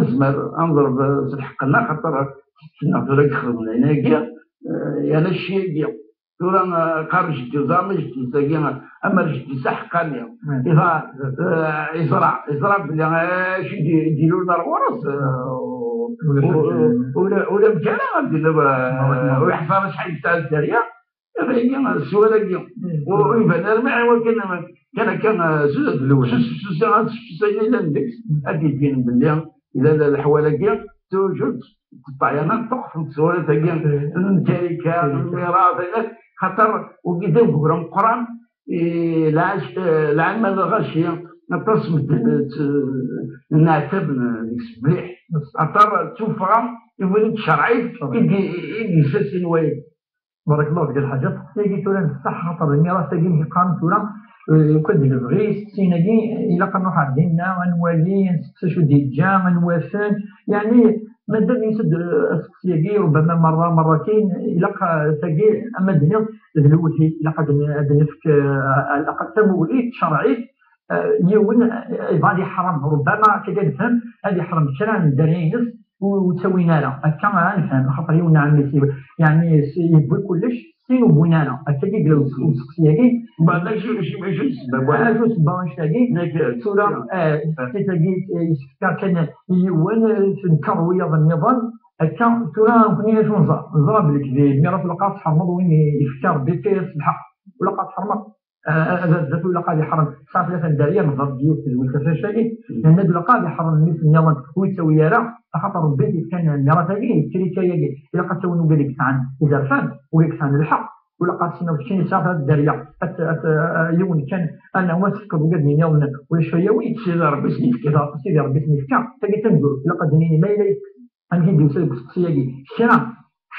نزمر انظر بالحق لنا خاطر كنا في راك خرج من هناك يعني الشيء ديال تورا قارن جدي زعما جدي ساكي اما جدي صح قال لي اذا يزرع بلي اش يديروا لنا الغرس ولا مكانه غادي دابا ويحفظ شحال تاع الدريه هي السؤال ديال ويبان ما كان زوج الاول سنين ندكس غادي يبين بلي اذا الحواله ديال توجد الطعيانات تقف في السؤال ديال التركه الميراث خاطر وكذا بقرا القران العلم الغاشي نتصم نعتب مليح خاطر توفى يولد شرعي يدي ساسين وين بارك الله فيك الحاجات تيجي تورا بصح خاطر الميراث تيجي قام تورا يقد البغي ستيناكي الا كانوا حاضريننا غنولي نسقسي شو ديجا غنوافن يعني مادام يسد السقسيه ربما مره مرتين الا تاكي اما الدنيا الوحي الا قد نفك الاقل تموليد شرعي يون غادي يحرم ربما كتفهم غادي يحرم شرع الدرينس وتسوينا له هكا غنفهم خاطر يونا عندي يعني يبوي كلش سين وبوينا له هكا كيقلاو السقسيه بعد شي ماشي السبب شو السبب واش تاكي صورة تاكي يسكر كان يون في الكرويه النظام هكا صورة كنا شنو نزرب لك الميراث لقات حرمض وين يفكر بكيس الحق ولقات حرمض ذات ولا قاعد يحرم صافي ثلاثه داريه من ضرب ديوت والكفاشاكي لان هذا قاعد يحرم مثل النظام ويسوي راه خاطر البيت كان الميراث هذه التريكايه الا قد تونوا قال لك عن اذا فان ولك عن الحق ولا قد سنه وشي صافي الداريه يوم كان انا واسك بقد من يوم ولا شويه وين سيدي ربي سميتك كذا سيدي ربي سميتك تجي تنقول الا قد ما الى غنجي يسوي السقسيه الشرع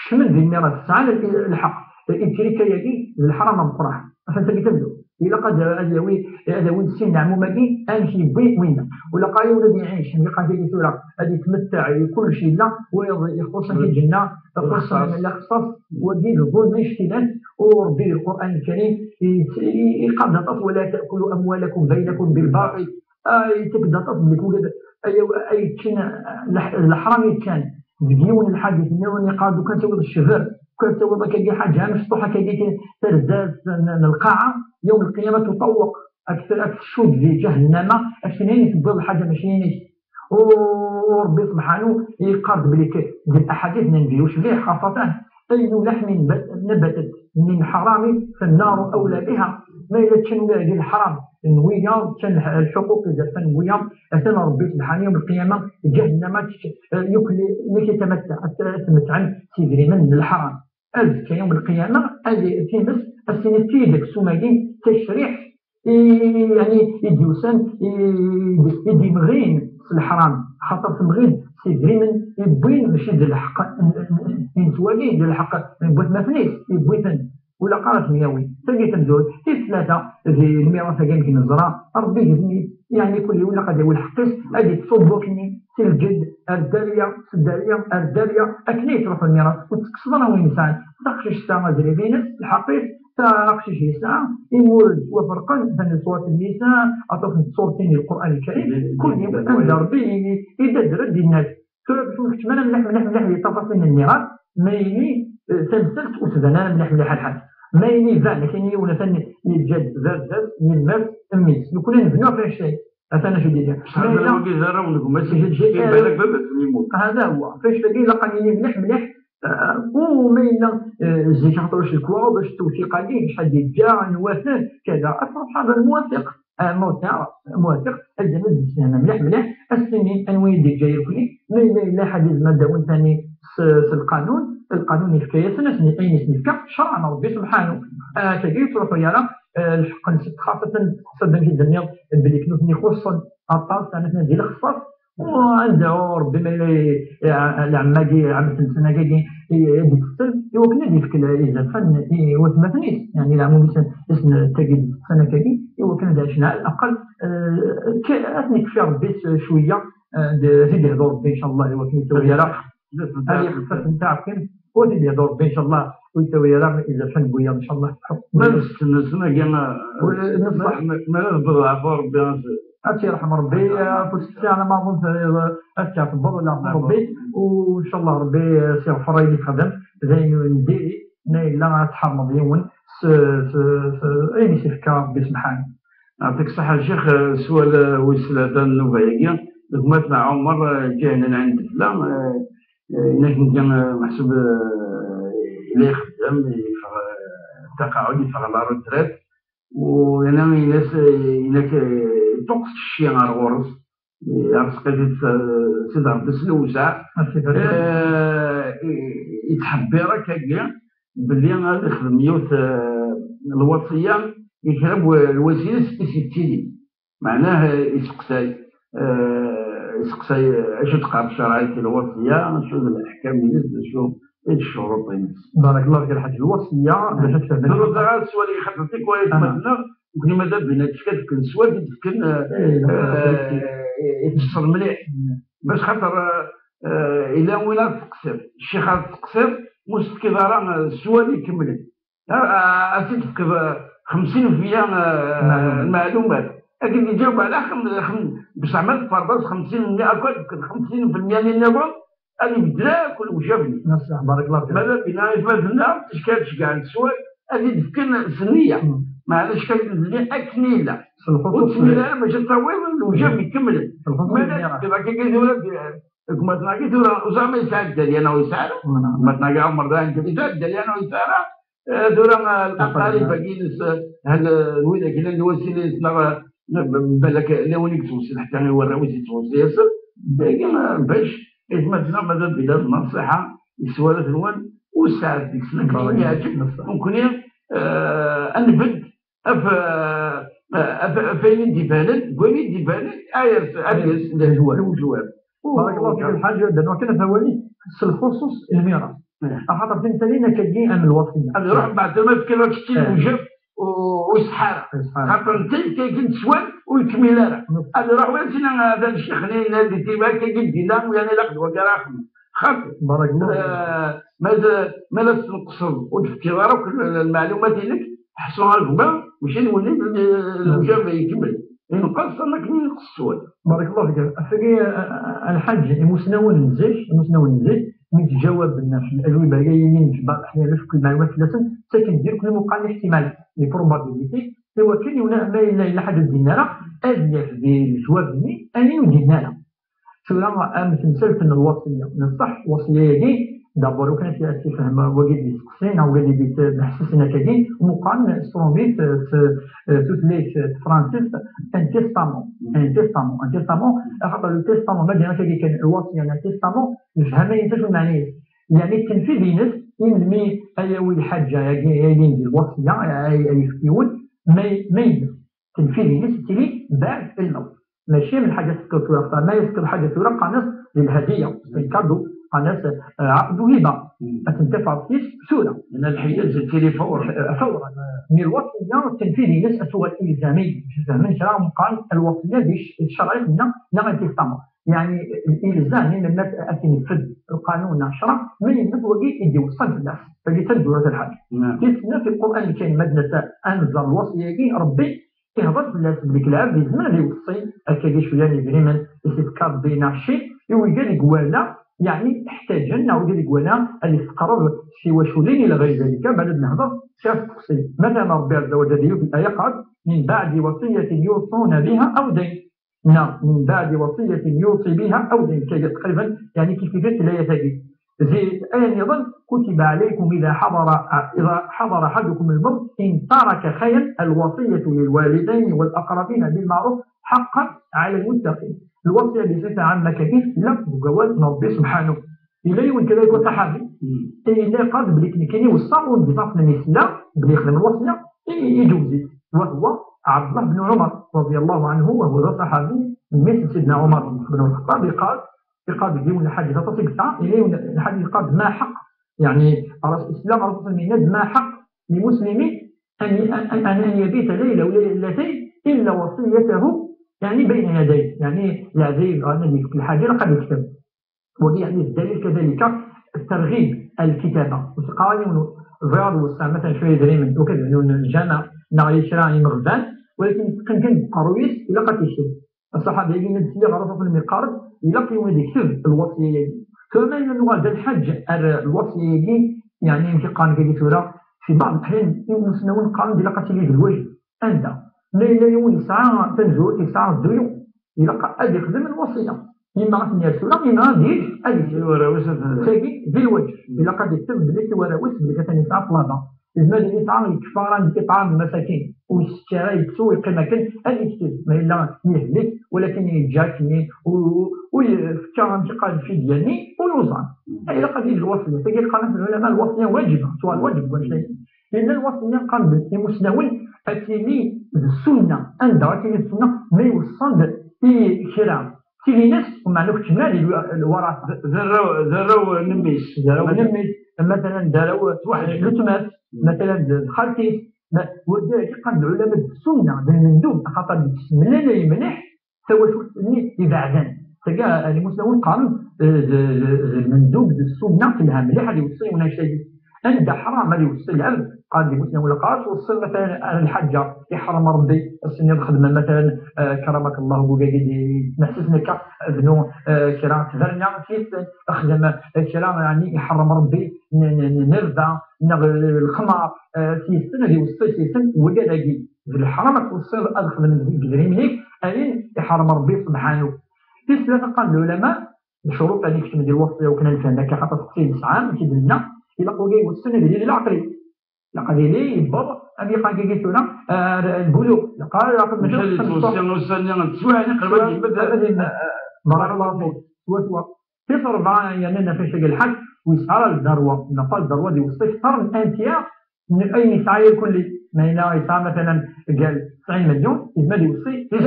شمل الميراث على الحق التريكايه الحرام مقرح عشان تجي تبدو إلا قد هذا وين السن عمو ماكي أمشي بيت وين ولا قال ولدي يعيش اللي قاعد يسوي هذه يتمتع كل شيء لا ويخص في الجنة يخص من الاختصاص ودين الظلم اشتلال وربي القرآن الكريم يقدر ولا تأكلوا أموالكم بينكم بالباطل تبدا تطبق أي كان الحرام كان بديون الحديث اللي قالوا كان تولد الشفر كان تولد كي حاجة مفتوحة كي ترزاز القاعة يوم القيامة تطوق أكثر الشد في جهنم أشنين تبغض الحاجة ماشيين وربي سبحانه يقرض بليك ديال الأحاديث ننبيوش فيه خاصة أي لحم نبتت من حرام فالنار أولى بها ما إلا كان ديال الحرام نوية كان الحقوق إذا كان نوية أثنى ربي سبحانه يوم القيامة جهنم يكلي تمتعن تجري من الحرام أذكى يوم القيامة هذه في مس السنة تيدك سماجين تشريح يعني يديوسان يدي مغين في الحرام خاطر في مغين سيدري من يبوين ماشي ديال الحق ينتواجي ديال الحق يبوت مفنيس يبويتن ولا قارت مياوي تلقى تنزول في ثلاثة في الميراث كان كي نزرع ربي يجزني يعني كل ولا قد يقول حقيس هذه تصبوكني في الجد الدالية أكني تروح الميراث وتكسرنا وين ساعة تقشش الساعة زي بينس الحقيس تقشش الساعة يمورد وفرقا بين صورة النساء أطف صورتين القرآن الكريم كل يوم أنزل به يددر الناس شوف كمان ملح لتفاصيل الميراث ما يلي تمثلت وتبنى ملح الحال ما يلي فان كاين ولا ثاني يجد ذات يلمس الميس كلنا نبنوا في شيء انا شو دير هذا هو كيزرونكم ماشي بالك بابا يموت هذا هو فاش تلقى لقاني ملح وما إلا زيك عطروش الكوا باش التوثيق عليه شحال ديال جا نوافق كذا اصلا هذا الموافق موافق الزمن السنه ملح السنين انوي ديك جاي كلي ما إلا حديث ماده وين ثاني في القانون الحكايه سنه اي نسميك شرعنا ربي سبحانه تجي تروحوا يلا الحق نسيت خاصه صدق جدا بلي كنت يخص الطاس انا ديال الاختصاص وعنده ربما العماجي عام سنه كي يدي السلم يوكنا ديك اذا فن وثمثنيس يعني العموم اسم تجد سنه كي يوكنا داشنا على الاقل اثني كفي ربي شويه زيد يهضر ربي ان شاء الله يوكنا يسوي راه هذه خصك نتاعك ودي يهضر ربي ان شاء الله ويسوي راه اذا فن بويا ان شاء الله ما نستنى كان نصلح ما نضرب ربي هاتي يرحم ربي كنت انا ما نظن هاتي تبر ولا ربي وان شاء الله ربي سيغفر لي خدم زي نديري لا تحرم ديون اين سيفكا بسمحان. يعطيك الصحة الشيخ. سؤال وصل هذا النوبة دوك مع عمر جانا عند فلان هناك كان محسوب إلا يخدم تقاعد يفرغ لا روتريت وانا من الناس هناك طقس الشيء على الغرس عرفت سيد عبد السلوسة يتحبي راك هكا باللي غادي يخدم يوث الوصية يكرب الوسيلة 66 معناه يسقسي اش تقع بشرعية الوصية شو الأحكام شو الشروط. بارك الله فيك الحاج. الوصية باش تفهم السؤال اللي خاطرتي كويس مثلا ممكن ماذا بينا تكون سؤال تكون يتصل مليح باش خاطر إلا وين تقصر الشيخ تقصر مستكبر السؤال يكمل أسيد 50% المعلومات لكن يجاوب على باش عملت فرض 50% 50% اللي نقول أنا بدراك ولا وجابني. بارك الله فيك. ماذا بنا يتمثلنا تشكالش كاع السؤال هذه تفكرنا سنية معليش كان أكنيلة وتسمينا باش تطويل وجاب يكمل ماذا كما تناقي دورا أسامة يساعد دالي أنا ويساعد ما تناقي عمر دا أنت يساعد دالي أنا ويساعد دورا الأقارب باقيين هل وين كنا نوصل بالك لونيك توصل حتى نورا وين توصل ياسر لكن باش يتمثلنا ماذا بلا النصيحة السؤال الوان وساعد ديك السنة يعجب ممكن أنبد فين ديبانت وين ديبانت آيس الجواب. بارك الله فيك الحاج. دابا كان ثواني الخصوص الميراث خاطر فين تالينا كتجي أم الوصية هذا روح بعد ما فكر كشتي وجب ويسحارة خاطر انت كاين سؤال ويكمل هذا روح وين سينا هذا الشيخ اللي تيبان كيجيب دينار ويعني لا قدوة كراخم خاطر بارك الله ماذا تنقصر وتفكر راك المعلومات لك حصلها الكبار ماشي نولي الوجاب يكمل ينقص انا كني ينقص السؤال. بارك الله فيك. الحاج المسنون نزيد من تجاوب الناس الاجوبه جايين في بعض الاحيان في كل المعلومات ثلاثه ساكن دير كل مقال الاحتمال لي بروبابيليتي هو كاين ولا ما حد دينارا ازيف بالجواب مني اني ودينارا شو راه مثل الوصيه نصح وصيه دي دابور كانت تفهم وقت سقسينا وقت بحسسنا كاين ومقال سترومبيت في تثليث فرانسيس ان تيستامون خاطر التيستامون ما كاين الوصيه يعني التيستامون يفهم ما ينتج المعنيه يعني التنفيذ ينس ينمي ايوي الحاجه يدين الوصيه يفكيون ما يدير التنفيذ ينس تلي بعد الموت ماشي من حاجه تذكر ما يذكر حاجه تورق قناص للهديه الكادو قناص عقد هبه تنتفع فيه بسهوله من الحياه زدتي فورا من الوصيه التنفيذ ينس سؤال الزامي من شرع قال الوصيه الشرعيه لنا لا تستمر يعني الالزام من الناس تنفذ القانون الشرع من الناس وقيت يدي وصل الناس فليتدبر هذا الحاجه في القران الكريم مدنه انزل الوصيه ربي كيهبط الناس بالكلاب بزمان اللي يوصي هكا شويه يجري من يتفكر بين الشيء يوجد قوالا يعني احتاجنا وجد قوالا اللي تقرب سوى شولين الى غير ذلك بعد نهضر شاف تفصيل مثلا ربي عز وجل في الايه قال من بعد وصيه يوصون بها او دين نعم من بعد وصيه يوصي بها او دين تقريبا يعني كيف لا يتجي زي الآية يظن كتب عليكم إذا حضر أحدكم الموت إن ترك خيرا الوصية للوالدين والأقربين بالمعروف حقا على المتقين. الوصية بصفة عامة كيف لا بجواز ربي سبحانه إليه وكذا يكون صحابي إلا قال بلي كاين يوصى بصف من الإسلام بلي يخدم الوصية يجوزي وهو عبد الله بن عمر رضي الله عنه وهو صحابي مثل سيدنا عمر بن الخطاب قال يقال الحديث تصيغ إليه الحديث قال ما حق يعني الإسلام رسول من ما حق لمسلم أن يبيت ليلة وليلتين إلا وصيته يعني بين يديه يعني يعزيز أن في الحاجة قد يكتب ودي يعني الدليل كذلك الترغيب الكتابة وتقالي الرياض والسامة شوية دريمن وكذا الجامع نغير شراعي مغزان ولكن كان قرويس إلا قد يشتري الصحابي اللي نسي غرفه في المقارب الى كيولي يكتب الوصيه كما ان اللغه ديال الحج الوصيه يعني يمكن قال كي ثوره في بعض الاحيان يمسنون قام ديال قتيل الوجه عندها لا يوم ساعه تنزل ساعه الديو الى قد يخدم الوصيه إما غتنيا ثوره إما دير أدي وراوس تاكي في الوجه إلا قد يكتب بلي وراوس بلي كتاني ساعه طلبه لازم هذا يطعم الكفاره إطعام المساكين والشراء يكسو ويقيم مكان هذا يكتب ما إلا يهلك ولكن يجاكني ويفكر قال في ديالني ويوصل إلا قد يجي الوصية تجي قال العلماء الوصية واجبة سواء واجب ولا شيء لأن الوصية قال المسنون أتيني السنة عندها أتيني السنة ما يوصل في شراء تيجي ناس وما نكتب الوراث ذروا نميس مثلا داروا واحد لتمات مثلا خالتي وذلك قال العلماء السنه بالمندوب خاطر بسم الله لا يمنح سوى شو يبعدن تلقى المسلمون قالوا المندوب السنه كلها مليح اللي يوصي ولا شيء عند حرام اللي يوصي العبد قال المسلم ولا قال وصل مثلا الحجه يحرم ربي السنه الخدمه مثلا كرمك الله وقاعد نحسسنك ابنو كرام تفرنا في اخدم كرام يعني يحرم ربي نرضى الخمر في السنه اللي وصل في سن وقاعد الحرام توصل ادخل من قدرين أين يحرم ربي سبحانه في ثلاثه قال العلماء الشروط اللي كتب ديال الوصيه وكنا نفهمها خاطر 60 ساعه كيدير لنا إلا قوي والسنة ديال العقلي لقد لي بابا أبي قال قلت له البلوغ قال لقد مشى الوصية تسواني قربت بدأ بارك الله فيك سوا في 4 أيام في شق الحج ويسعى الذروة نقل الذروة دي وصيف قرن أنتيا من أي يسعى كل ما هنا يسعى مثلا قال 90 مليون يزمد يوصي في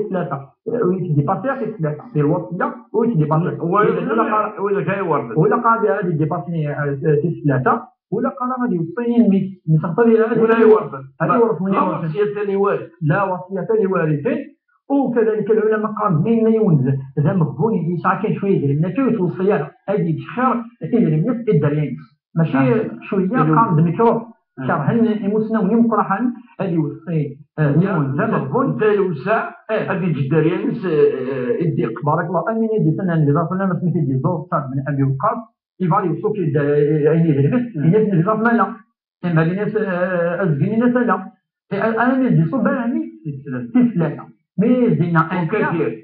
ثلاثة ويتدي باسيا في ثلاثة في الوصية ويتدي باسيا ولا كاين ورد ولا قاعد هذه دي باسيا في ثلاثة ولا قال غادي يوصيني مسخطري ولا يورد هذه ورد وصية لوارث لا وصية لوارثين وكذلك العلماء قال من يونز إذا مغبوني يسعى كان شوية ديال الناس توصية هذه خير إلى الناس الدريان ماشي شوية قام بميكروب شرح المسنون مقرحا هذه وصي يونز مغبون تاي وسع هذه جداريان الدق بارك الله امين يدي سنه نظافه لنا سميتي دي زور صار من ابي وقاص يبغى يوصل عيني دربس الناس نظاف مالا كان باغي ناس ازقني ناس لا انا ندي صوب يعني في ثلاثه مي زينا ان كثير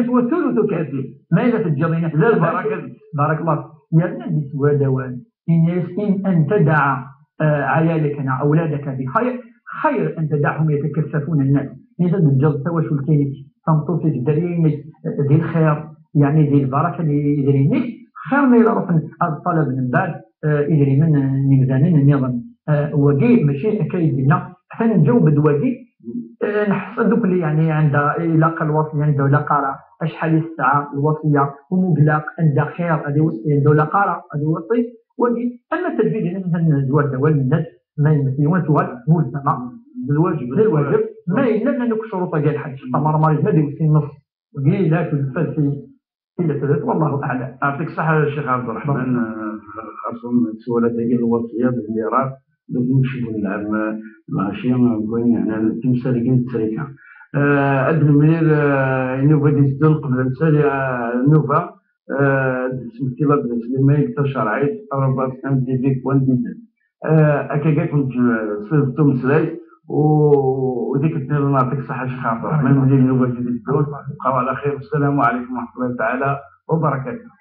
وثلث كثير ماذا تجرينا لا البركه بارك الله يا ابن سوى دوان ان ان تدع عيالك اولادك بخير خير ان تدعهم يتكففون الناس إذا الجل سوى شو الكينك تنطوسي الدرينك ذي الخير يعني ذي البركة اللي يدرينك خير ما يروح الطلب من بعد يدري من نمزانين النظام وجي ماشي أكيد لنا فنجاوب دواجي نحصل دوك اللي يعني عندها لاقى الوصية عنده لا قارة أشحال الساعة الوصية ومغلاق عنده خير هذه وصية عنده لا قارة هذه وصية وجي أما التدبير هنا مثلا زوال دوال الناس ما يمثلون سؤال ملزمة بالواجب ما إلا أنك شروط ديال الحج تمر مريض ما ديوسي النص وقيل لا تنفذ في ثلاث والله أعلم. يعطيك الصحة الشيخ عبد الرحمن خاصة السؤال ديال الوصية بالميراث دوك نمشيو نلعب العشية كاين يعني التمثال كاين التركة هاد المنير نوفا ديزدون قبل نسالي نوفا سميتي الله بن سليمان يكتر شرعي رباط ام دي في كوان ديزل هكاكا كنت صيفطو مسلاي وديك الله يعطيك الصحة الشيخ عبد الرحمن مدير نوفا ديزدون بقاو على خير والسلام عليكم ورحمة الله تعالى وبركاته.